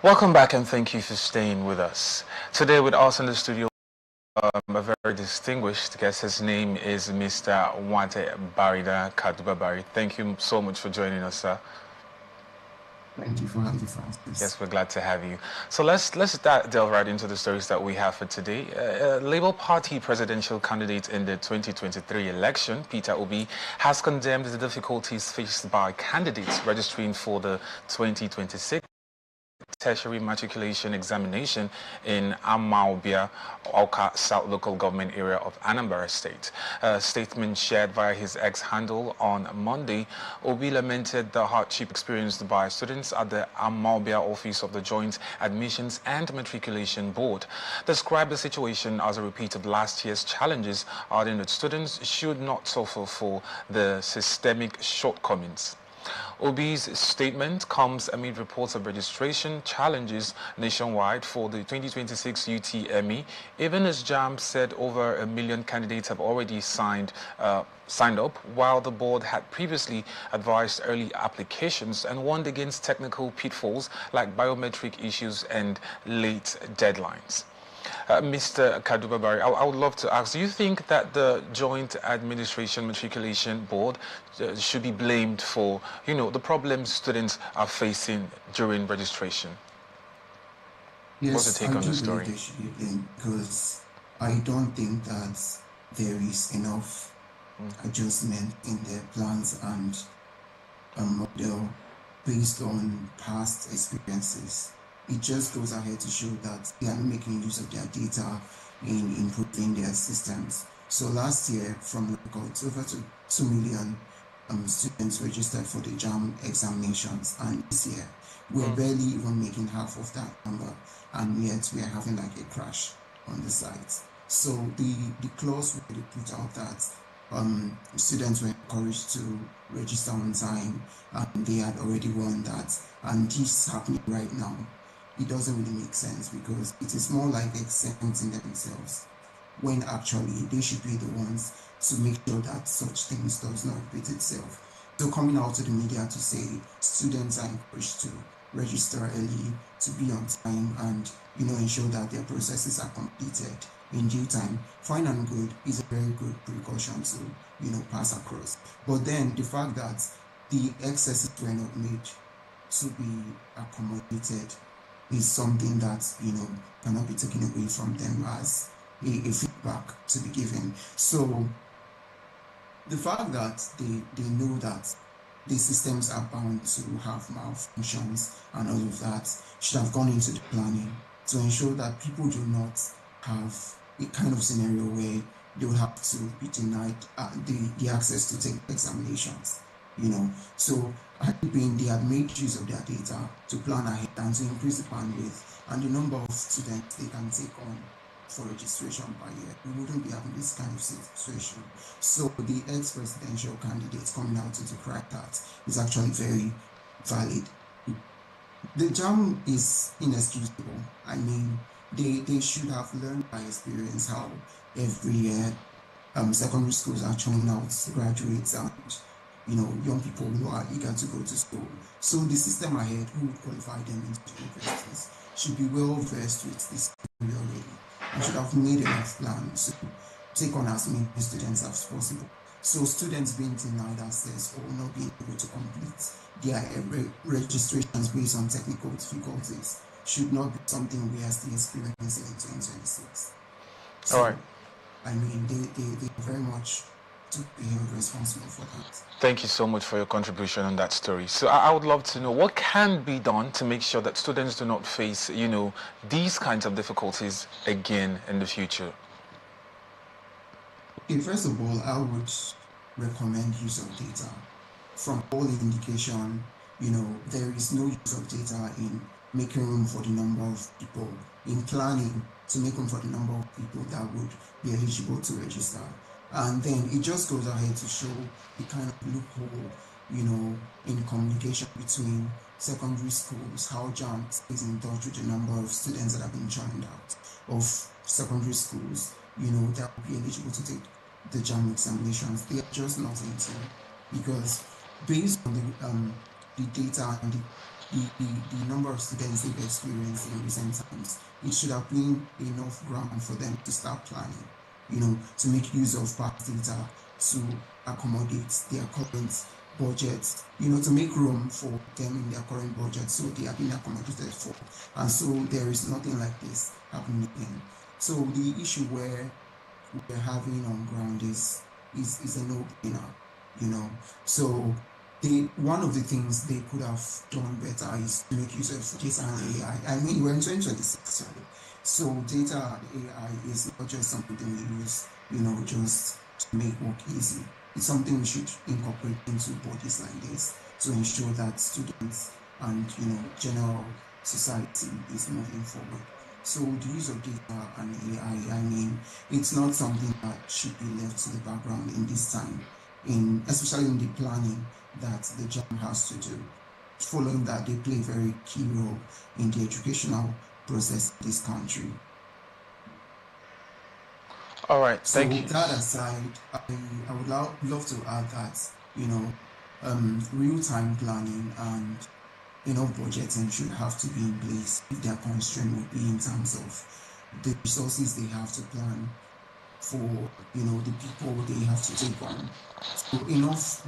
Welcome back and thank you for staying with us. Today with us in the studio, a very distinguished guest. His name is Mr. Wante Barida Kadubabari. Thank you so much for joining us, sir. Thank you for having me, Francis. Yes, we're glad to have you. So let's delve right into the stories that we have for today. Labour Party presidential candidate in the 2023 election, Peter Obi, has condemned the difficulties faced by candidates registering for the 2026 tertiary matriculation examination in Amaubia, Awka South Local Government area of Anambra State. A statement shared via his X handle on Monday, Obi lamented the hardship experienced by students at the Amaubia office of the Joint Admissions and Matriculation Board. Described the situation as a repeat of last year's challenges, adding that students should not suffer for the systemic shortcomings. Obi's statement comes amid reports of registration challenges nationwide for the 2026 UTME. Even as JAM said over 1 million candidates have already signed up, while the board had previously advised early applications and warned against technical pitfalls like biometric issues and late deadlines. Mr. Kadubabari, I would love to ask, do you think that the Joint Administration Matriculation Board should be blamed for, the problems students are facing during registration? Yes, what's your take on the story? They should be blamed because I don't think that there is enough adjustment in their plans and model based on past experiences. It just goes ahead to show that they are making use of their data in improving their systems. So last year, from records, over 2 million students registered for the JAM examinations, and this year we're barely even making half of that number, and yet we are having like a crash on the site. So the clause where they put out that students were encouraged to register on time, and they had already won that, and this is happening right now. It doesn't really make sense because it is more like exempting themselves when actually they should be the ones to make sure that such things does not repeat itself. So coming out to the media to say students are encouraged to register early, to be on time, and ensure that their processes are completed in due time, fine and good, is a very good precaution to pass across. But then the fact that the excesses were not made to be accommodated is something that cannot be taken away from them as a feedback to be given. So the fact that they know that the systems are bound to have malfunctions and all of that should have gone into the planning to ensure that people do not have a kind of scenario where they will have to be denied the access to take examinations. So I think they have made use of their data to plan ahead and to increase the bandwidth and the number of students they can take on for registration per year. We wouldn't be having this kind of situation. So the ex-presidential candidates coming out to decry that is actually very valid. The JAM is inexcusable. I mean, they should have learned by experience how every year secondary schools are churning out graduates and young people who are eager to go to school. So the system ahead, who would qualify them into universities, should be well versed with this already and should have made enough plans to take on as many students as possible. So students being denied access or not being able to complete their registrations based on technical difficulties should not be something we are still experiencing in 2026. So, all right. I mean, they very much to be held responsible for that. Thank you so much for your contribution on that story. So I would love to know what can be done to make sure that students do not face, these kinds of difficulties again in the future. Okay, first of all, I would recommend use of data. From all indication, there is no use of data in making room for the number of people, in planning to make room for the number of people that would be eligible to register. And then it just goes ahead to show the kind of loophole, in communication between secondary schools, how JAM stays in touch with the number of students that have been churned out of secondary schools, that will be eligible to take the JAM examinations. They are just not into, because based on the data and the the number of students they've experienced in recent times, it should have been enough ground for them to start planning, to make use of past data to accommodate their current budget, to make room for them in their current budget, so they are being accommodated for. And so there is nothing like this happening again. So the issue where we're having on ground is a no-brainer, So one of the things they could have done better is to make use of data and AI. I mean, we're in 2026, sorry. So data and AI is not just something we use, just to make work easy. It's something we should incorporate into bodies like this to ensure that students and general society is moving forward. So the use of data and AI, I mean, it's not something that should be left to the background in this time, especially in the planning that the JAM has to do. Following that, they play a very key role in the educational process in this country. All right, thank you. So that aside, I would love to add that, real-time planning and budgeting should have to be in place if their constraint would be in terms of the resources they have to plan for, the people they have to take on. So enough,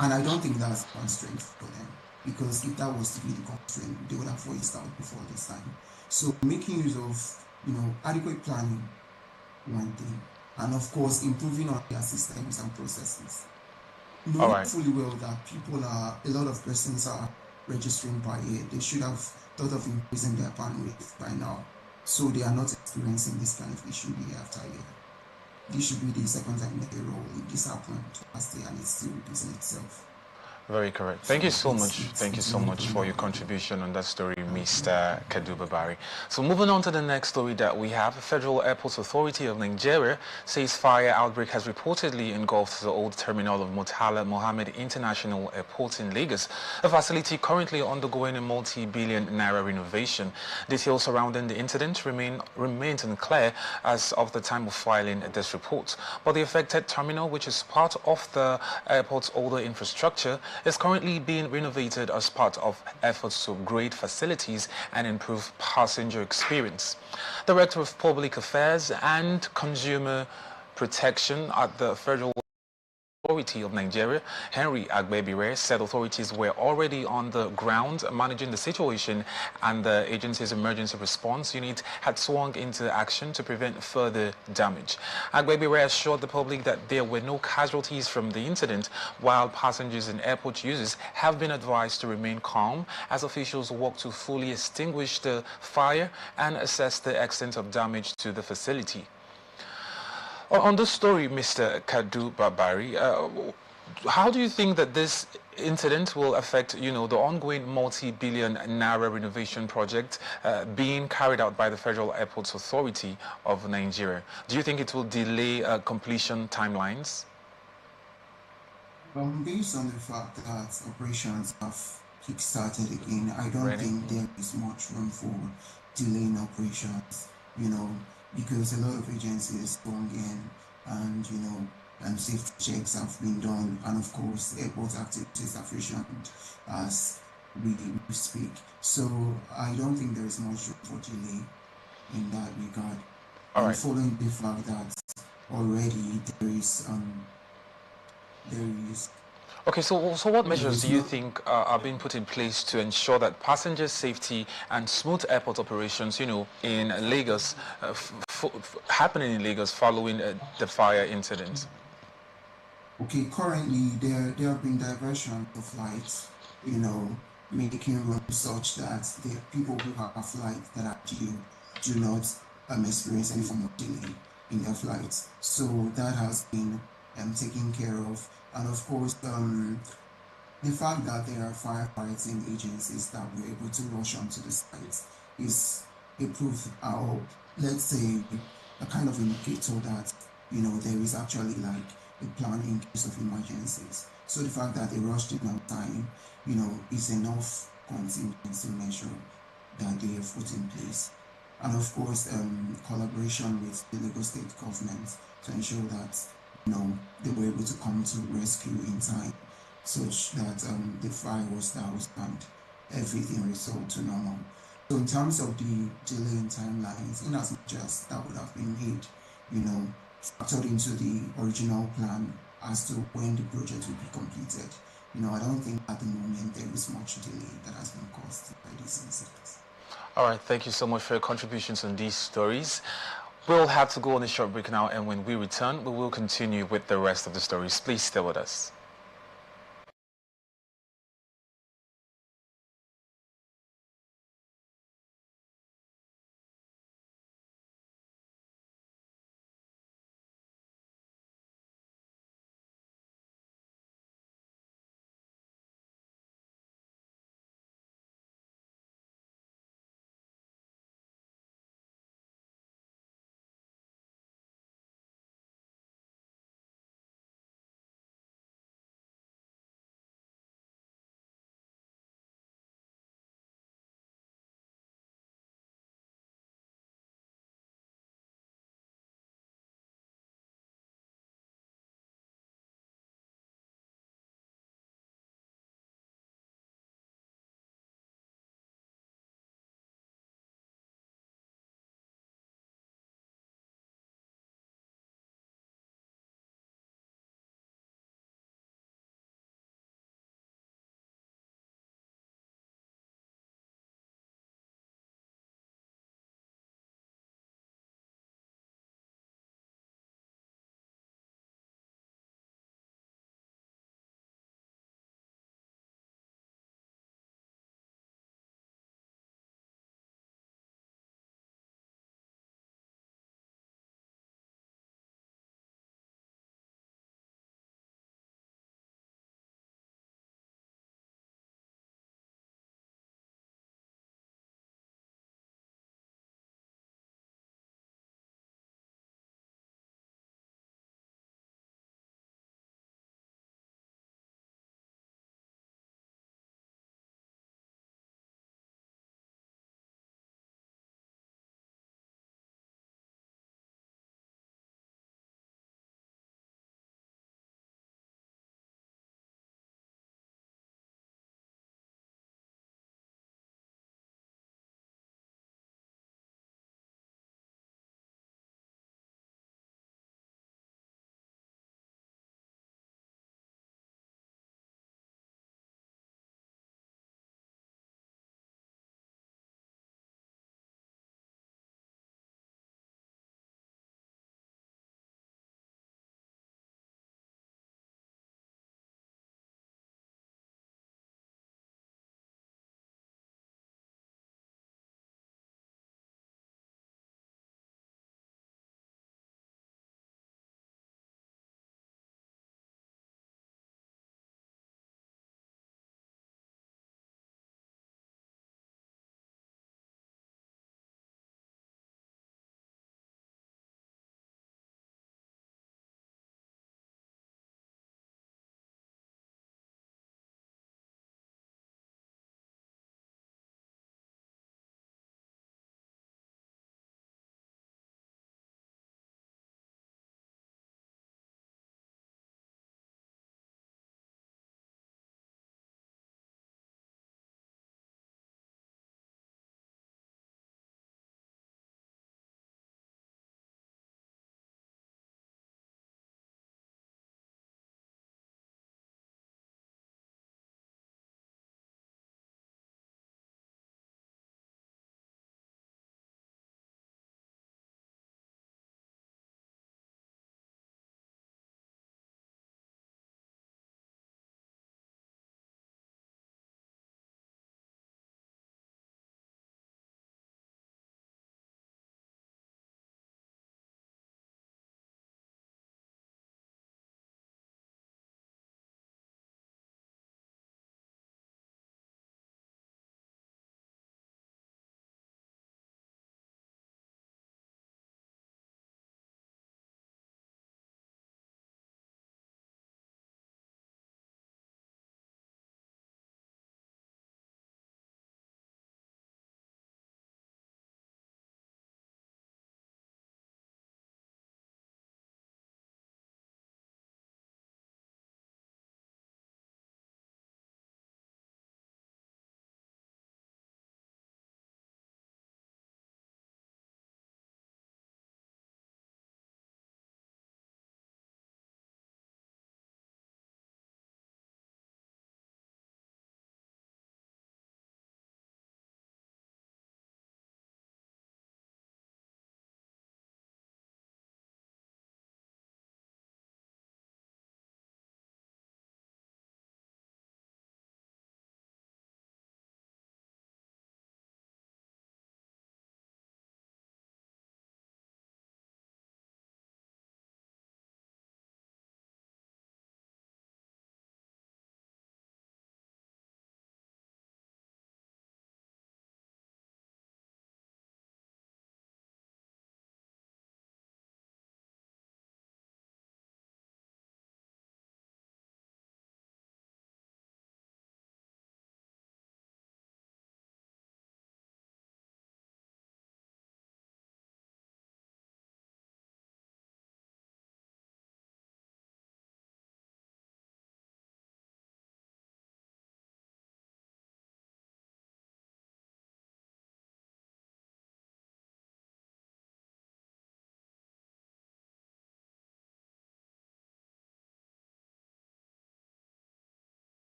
and I don't think that's a constraint for them, because if that was to be the constraint, they would have voiced out before this time. So making use of, adequate planning, one thing, and of course, improving on their systems and processes. Knowing fully well that a lot of persons are registering per year, they should have thought of increasing their bandwidth by now, so they are not experiencing this kind of issue year after year. This should be the second time in a row if this happened last year and it's still repeating itself. Very correct. Thank you so much. Thank you so much for your contribution on that story, Mr. Kadu Babari. So moving on to the next story that we have, the Federal Airports Authority of Nigeria says fire outbreak has reportedly engulfed the old terminal of Murtala Mohammed International Airport in Lagos, a facility currently undergoing a multi-billion naira renovation. Details surrounding the incident remains unclear as of the time of filing this report. But the affected terminal, which is part of the airport's older infrastructure, is currently being renovated as part of efforts to upgrade facilities and improve passenger experience. Director of Public Affairs and Consumer Protection at the Federal Authority of Nigeria, Henry Agbebire, said authorities were already on the ground managing the situation, and the agency's emergency response unit had swung into action to prevent further damage. Agbebire assured the public that there were no casualties from the incident, while passengers and airport users have been advised to remain calm as officials work to fully extinguish the fire and assess the extent of damage to the facility. On this story, Mr. Kadu Babari, how do you think that this incident will affect, the ongoing multi-billion naira renovation project being carried out by the Federal Airports Authority of Nigeria? Do you think it will delay completion timelines? Based on the fact that operations have kick-started again, I don't think there is much room for delaying operations, because a lot of agencies going in and, and safety checks have been done, and of course, airport activities have resumed as we speak. So I don't think there is much room for delay in that regard. And following the fact that already there is Okay, so what measures do you think are being put in place to ensure that passenger safety and smooth airport operations, in Lagos, happening in Lagos following the fire incident? Okay, currently there have been diversion of flights, making room such that the people who have flights that are due do not experience any form of delay in their flights. So that has been taken care of. And of course, the fact that there are firefighting agencies that were able to rush onto the site is a proof, or let's say a kind of indicator that, there is actually like a plan in case of emergencies. So the fact that they rushed in on time, is enough contingency measure that they have put in place. And of course, collaboration with the Lagos State government to ensure that, they were able to come to rescue in time, such that the fire was doused and everything restored to normal. So in terms of the delay in timelines, in as much as that would have been made, you know, factored into the original plan as to when the project will be completed, I don't think at the moment there is much delay that has been caused by these incidents. All right, thank you so much for your contributions on these stories. We'll have to go on a short break now, and when we return, we will continue with the rest of the stories. Please stay with us.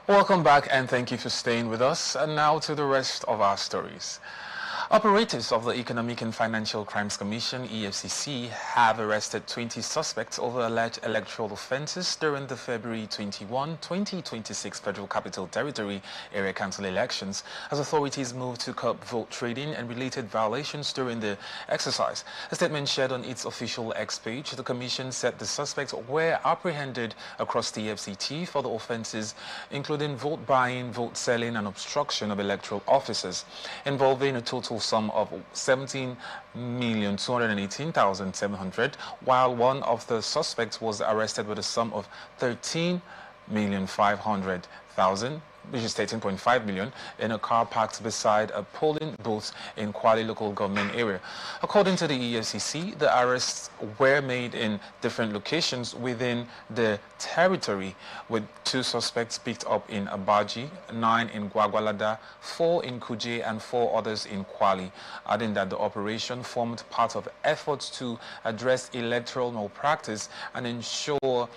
Welcome back and thank you for staying with us. And now to the rest of our stories. Operatives of the Economic and Financial Crimes Commission, EFCC, have arrested 20 suspects over alleged electoral offences during the February 21, 2026 Federal Capital Territory Area Council elections as authorities move to curb vote trading and related violations during the exercise. A statement shared on its official X page, the Commission said the suspects were apprehended across the FCT for the offences including vote buying, vote selling and obstruction of electoral offices, involving a total sum of 17,218,700, while one of the suspects was arrested with a sum of 13,500,000, which is 13.5 million, in a car parked beside a polling booth in Kwale local government area. According to the EFCC, the arrests were made in different locations within the territory, with 2 suspects picked up in Abaji, 9 in Gwagwalada, 4 in Kuje, and 4 others in Kwale, adding that the operation formed part of efforts to address electoral malpractice and ensure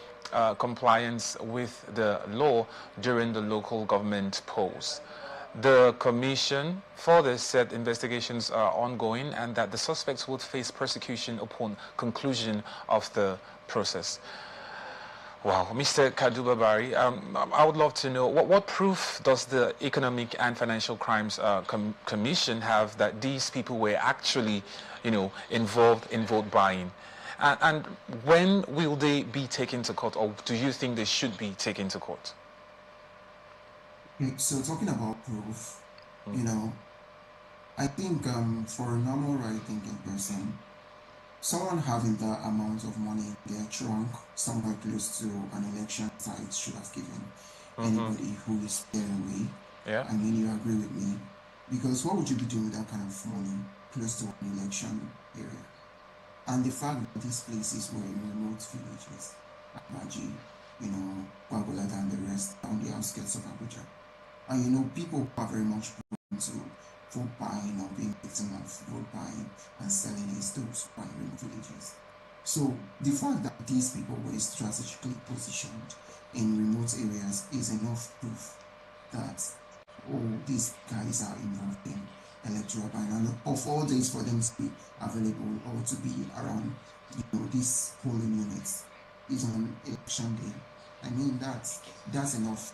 compliance with the law during the local government polls. The commission further said investigations are ongoing and that the suspects would face prosecution upon conclusion of the process. Wow, Mr. Kaduba Bari, I would love to know what proof does the Economic and Financial Crimes Commission have that these people were actually, involved in vote buying? And when will they be taken to court, or do you think they should be taken to court? So talking about proof, I think for a normal right-thinking person, someone having that amount of money in their trunk, somewhere close to an election site, should have given anybody who is there away. Yeah. I mean, you agree with me? Because what would you be doing with that kind of money close to an election area? And the fact that these places were in remote villages, Abaji, Gwagwalada and the rest, on the outskirts of Abuja. And people are very much prone to vote buying or being victim of vote buying and selling these those in remote villages. So the fact that these people were strategically positioned in remote areas is enough proof that these guys are involved in electoral buying, and of all days for them to be available or to be around these polling units is on election day. I mean that's enough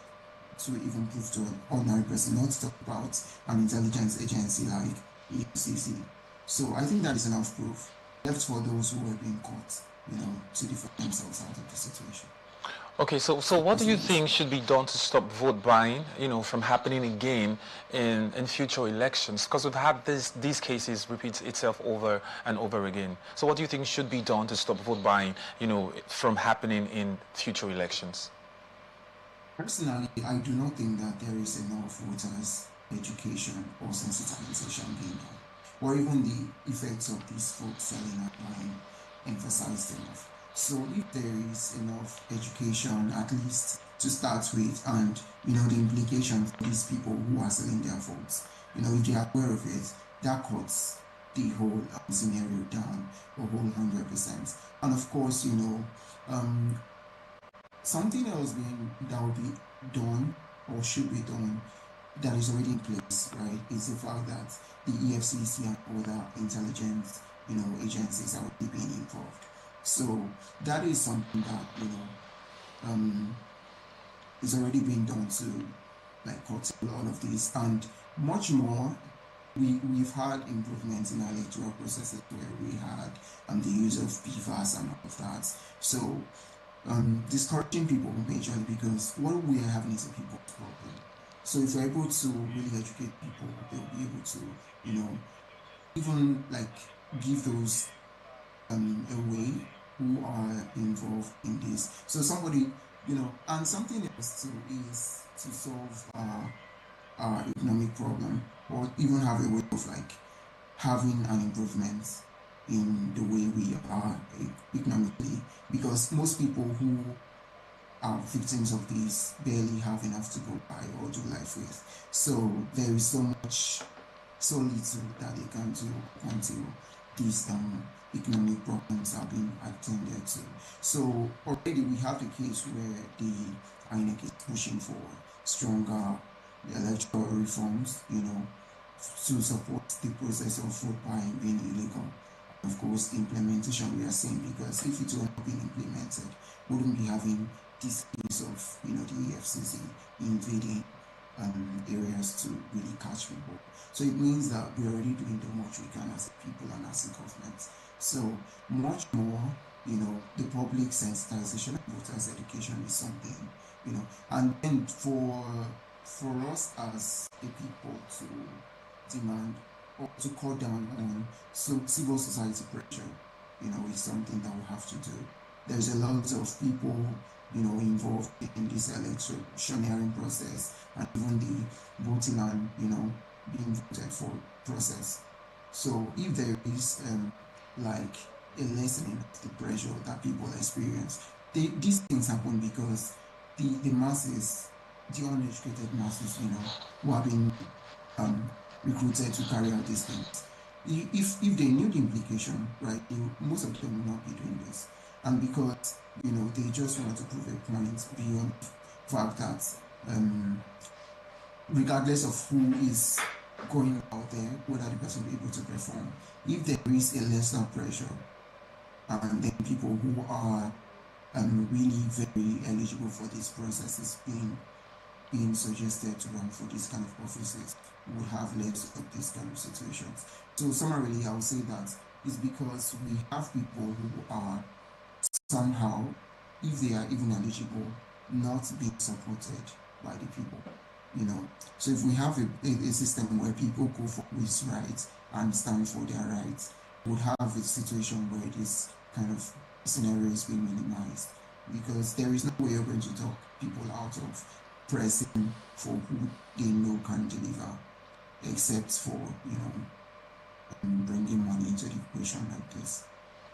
to even prove to an ordinary person, not to talk about an intelligence agency like EFCC. So I think that is enough proof left for those who were being caught, to defend themselves out of the situation. Okay, so what do you think should be done to stop vote buying, from happening again in future elections? Because we've had these cases repeat itself over and over again. So what do you think should be done to stop vote buying, from happening in future elections? Personally, I do not think that there is enough voters' education or sensitization being done, or even the effects of this vote selling and buying emphasized enough. So if there is enough education, at least to start with, and the implications for these people who are selling their votes, if they are aware of it, that cuts the whole scenario down a whole 100%. And of course, something else that will be done or should be done that is already in place, right, is the fact that the EFCC and other intelligence, agencies are already being involved. So that is something that is already being done to curtail all of this, and much more. We've had improvements in our electoral processes where we had the use of PFAS and all of that. So discouraging people majorly, because what we are having is a people's problem. So if we're able to really educate people, they'll be able to even give those away who are involved in this. So somebody, and something else too is to solve our economic problem, or even have a way of having an improvement in the way we are economically, because most people who are victims of these barely have enough to go by or do life with. So there is so little that they can do until these economic problems are being attended to. So already we have the case where the INEC is pushing for stronger electoral reforms, to support the process of vote buying being illegal. Of course, the implementation we are seeing, because if it were not being implemented, we wouldn't be having this case of, the EFCC invading areas to really catch people. So it means that we're already doing the much we can as a people and as a government. So much more, the public sensitization and voters education is something, and then for us as a people to demand or to cut down on civil society pressure, is something that we have to do. There's a lot of people, involved in this electioneering process and even the voting and, being voted for process. So if there is like a lessening of the pressure that people experience, these things happen because the masses, the uneducated masses, who have been recruited to carry out these things. If they knew the implication, right, most of them will not be doing this. And because, they just want to prove a point beyond the fact that regardless of who is going out there, whether the person will be able to perform, if there is a lesser pressure, and then people who are really very eligible for these processes being suggested to run for these kind of offices, would have less of these kind of situations. So summarily, I would say that it's because we have people who are somehow, if they are even eligible, not being supported by the people. So if we have a system where people go for who is right and stand for their rights, we would have a situation where this kind of scenario is being minimized, because there is no way you're going to talk people out of pressing for who they know can deliver, except for bringing money into the equation like this.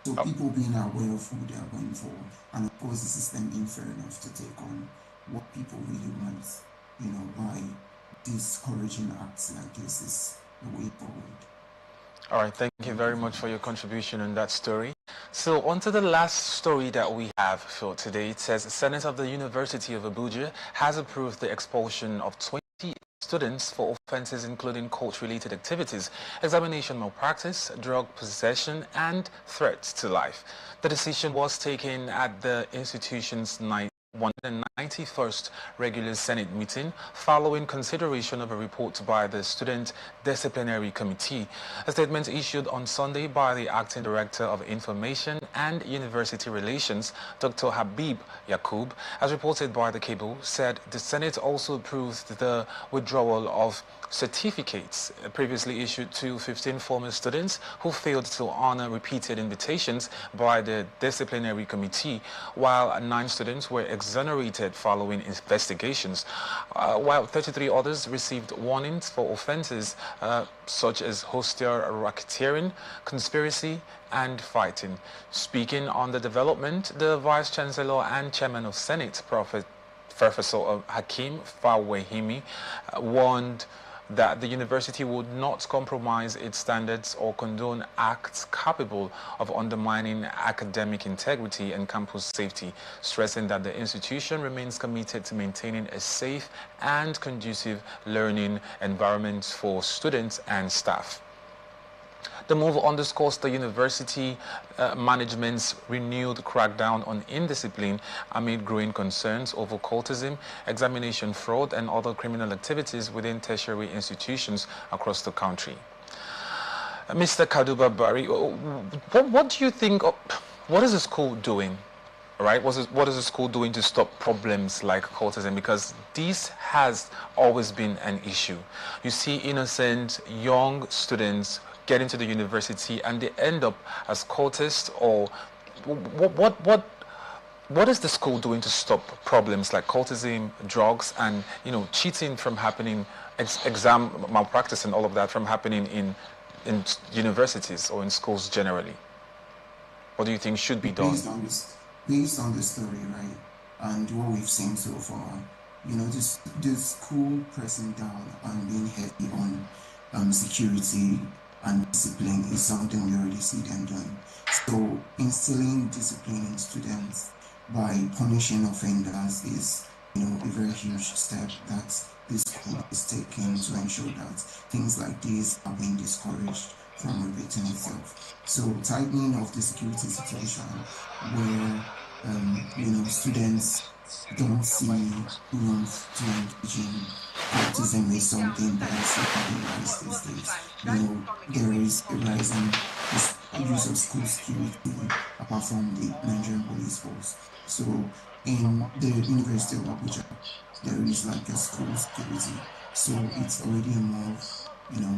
So people being aware of who they are going for, and of course the system being fair enough to take on what people really want, by discouraging acts like this is the way forward. All right, thank you very much for your contribution on that story. So on to the last story that we have for today. It says the Senate of the University of Abuja has approved the expulsion of 20 students for offenses including court-related activities, examination malpractice, drug possession, and threats to life. The decision was taken at the institution's 191st regular Senate meeting following consideration of a report by the Student Disciplinary Committee. A statement issued on Sunday by the Acting Director of Information and University Relations, Dr. Habib Yakub, as reported by the Cable, said the Senate also approved the withdrawal of certificates previously issued to 15 former students who failed to honor repeated invitations by the disciplinary committee, while 9 students were exonerated following investigations, while 33 others received warnings for offenses such as hostile racketeering, conspiracy, and fighting. Speaking on the development, the Vice Chancellor and Chairman of Senate, Professor Hakeem Fawehimi, warned that the university would not compromise its standards or condone acts capable of undermining academic integrity and campus safety, stressing that the institution remains committed to maintaining a safe and conducive learning environment for students and staff. The move underscores the university management's renewed crackdown on indiscipline amid growing concerns over cultism, examination fraud, and other criminal activities within tertiary institutions across the country. Mr. Kaduba Bari, what do you think, what is the school doing? Right? What is the school doing to stop problems like cultism? Because this has always been an issue. You see innocent young students get into the university and they end up as cultists, or what is the school doing to stop problems like cultism, drugs, and cheating from happening, exam malpractice and all of that from happening in universities or in schools generally? What do you think should be done? Based on the story, right, and what we've seen so far, the school pressing down and being heavy on security and discipline is something we already see them doing. So instilling discipline in students by punishing offenders is a very huge step that this school is taking to ensure that things like this are being discouraged from repeating itself. So tightening of the security situation where students don't see room to engage in cultism is something that is on the rise these days. There is a rise in use of school security apart from the Nigerian police force. So in the University of Abuja, there is like a school security. So it's already a move,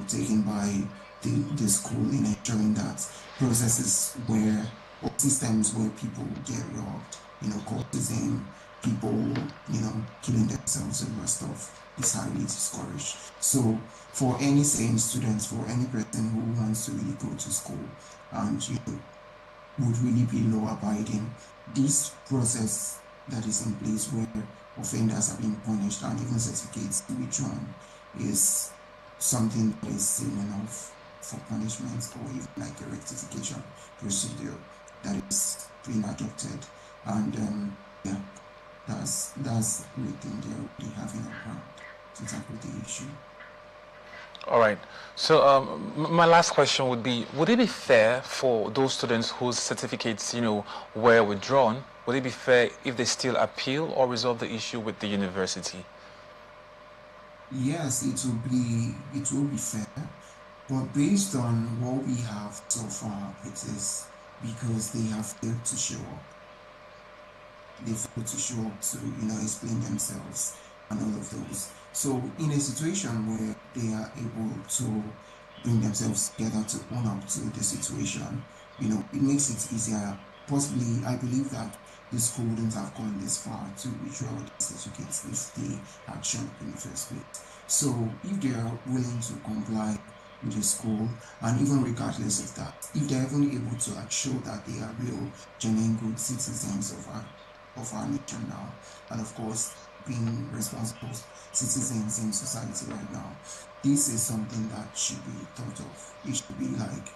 taken by the school in ensuring that processes where or systems where people get robbed, cultism, people, killing themselves over stuff is highly discouraged. So for any sane students, for any person who wants to really go to school and would really be law abiding, this process that is in place where offenders are being punished and even certificates withdrawn is something that is sane enough for punishment or even like a rectification procedure that is being adopted. And that's everything they're already having around to tackle the issue. All right. So my last question would be, would it be fair for those students whose certificates, were withdrawn, would it be fair if they still appeal or resolve the issue with the university? Yes, it will be fair, but based on what we have so far, it is because they have failed to show up. They failed to show up to, explain themselves and all of those. So in a situation where they are able to bring themselves together to own up to the situation, it makes it easier. Possibly, I believe that the school wouldn't have gone this far to withdraw the certificates if they had shown up in the first place. So if they are willing to comply with the school, and even regardless of that, if they're even able to show that they are real, genuine good citizens of our nation now, and of course being responsible citizens in society right now, this is something that should be thought of. It should be like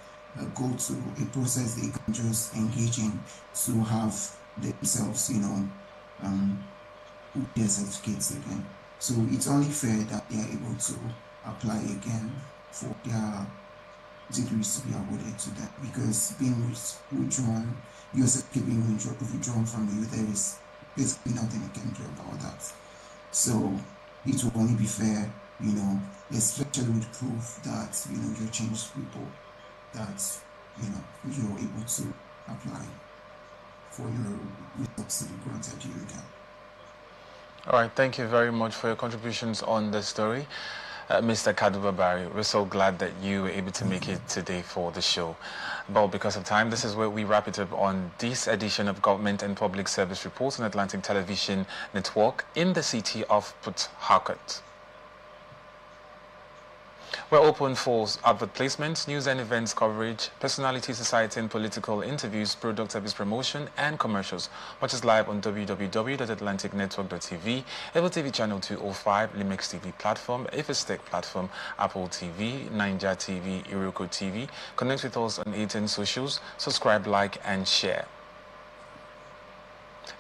go to a process they can just engage in to have themselves, their certificates again. So it's only fair that they are able to apply again for their degrees to be awarded to them, because being withdrawn, your certificate being withdrawn from you, there is basically nothing you can do about that. So it will only be fair, especially with proof that, you're changed people, that, you're able to apply for your results to be granted you again. All right, thank you very much for your contributions on the story. Mr. Kaduba Barry, we're so glad that you were able to make it today for the show. But because of time, this is where we wrap it up on this edition of Government and Public Service Reports on Atlantic Television Network in the city of Port Harcourt. We're open for advert placements, news and events coverage, personality, society and political interviews, product service promotion, and commercials. Watch us live on www.atlanticnetwork.tv, Evo TV channel 205, Limex TV platform, Ifestec platform, Apple TV, Ninja TV, Iroko TV. Connect with us on 18 socials, subscribe, like, and share.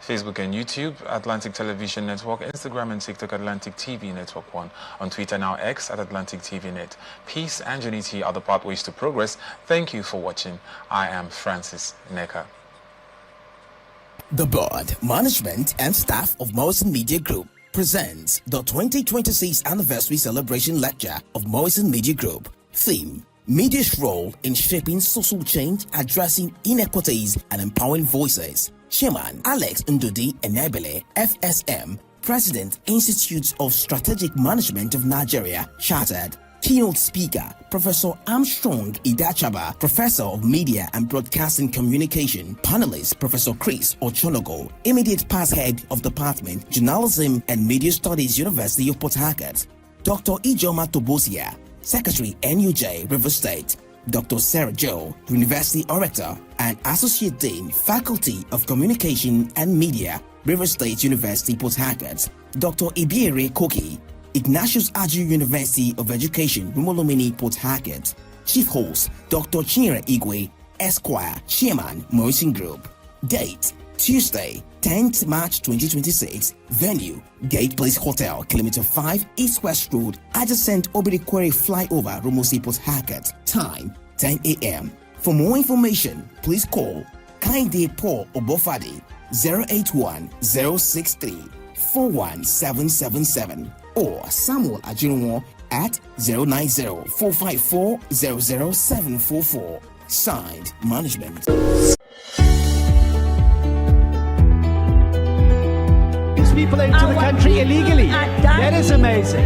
Facebook and YouTube, Atlantic Television Network, Instagram and TikTok, Atlantic TV Network 1. On Twitter now X at Atlantic TV Net. Peace and unity are the pathways to progress. Thank you for watching. I am Francis Neka. The board, management and staff of Morrison Media Group presents the 2026 anniversary celebration lecture of Morrison Media Group. Theme: Media's role in shaping social change, addressing inequities and empowering voices. Chairman Alex Ndudi Enebele, FSM, President, Institute of Strategic Management of Nigeria, Chartered. Keynote speaker, Professor Armstrong Idachaba, Professor of Media and Broadcasting Communication. Panelist, Professor Chris Ochonogo, Immediate Past Head of Department, Journalism and Media Studies, University of Port Harcourt. Dr. Ijoma Tobosia, Secretary, NUJ, River State. Dr. Sarah Joe, University Orator and Associate Dean, Faculty of Communication and Media, River State University, Port Harcourt. Dr. Ibiere Koki, Ignatius Aju University of Education, Rumolomini, Port Harcourt. Chief Host, Dr. Chinyere Igwe, Esquire, Chairman, Morrison Group. Date: Tuesday, 10th March 2026. Venue, Gate Place Hotel, Kilometer 5, East West Road, adjacent Obirikwere Flyover, Rumosi Port Harcourt. Time, 10 a.m. For more information, please call Kainde Paul Obofade 081-063-41777 or Samuel Ajinwo at 090-454-00744. Signed, Management. People into the country illegally. That is amazing.